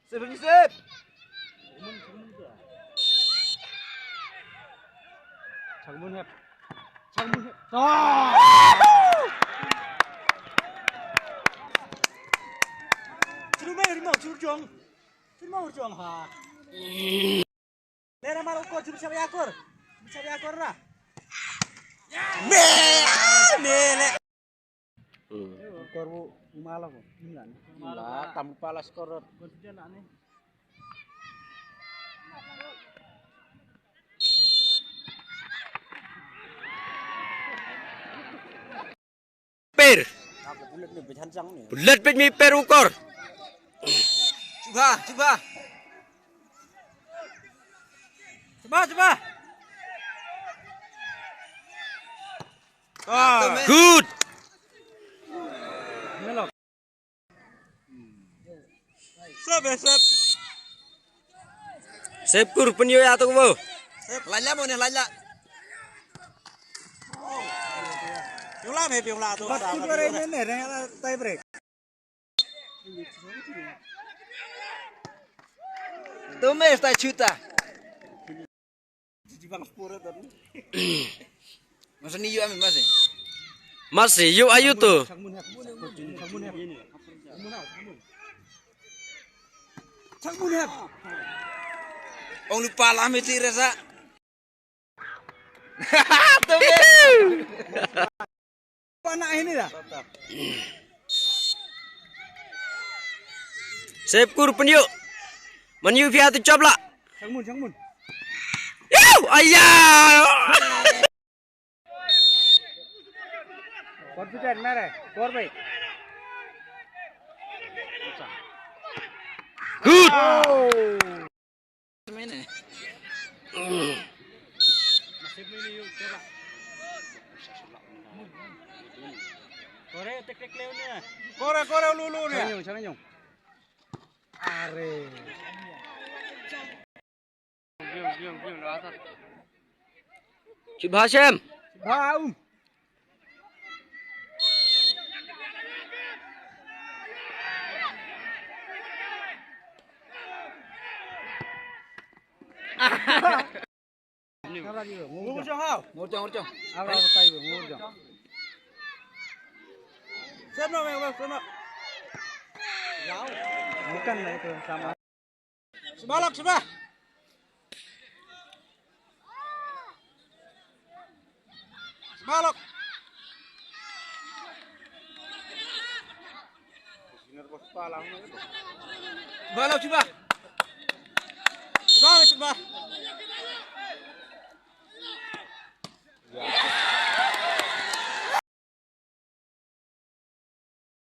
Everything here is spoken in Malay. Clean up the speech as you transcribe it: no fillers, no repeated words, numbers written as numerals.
Sip. 장문협. Juru juang ha. Lera mar ukur juru siapa yakor? Siapa yakor lah. Mele. Ukor bu malah bu. Lah tanpa las korot. Per. Aku bulat nih becancang nih. Bulat bet mi per ukor. Coba. Coba. Good. Melok. Sep. Sip kur penyo ya tu bo. Lala mo nih lala. Piula tu. Ba't kudu rin yun tie break. Tome sta chuta. Jibang sepuluh tadi. Masa ni yu amin masih. Masih yu ayu tu. Cangmunhap. Ong lupa lah mesti rasa. Tome. Anak ini dah. Sip kur penyo. Menyu via tu cob lah. Cangmun. Ayah. Confident mere. Kor baik. Good. Mana? Nasib ini yuk coba. Kore tek leunnya. Kore lulu nih. Sangat Are. Biung atas. Cip Hashim. Bau. Ngurjang. Apa tahu ngurjang. Sana. Jauh. Bukan lah itu sama. Sebalok. Balok coba.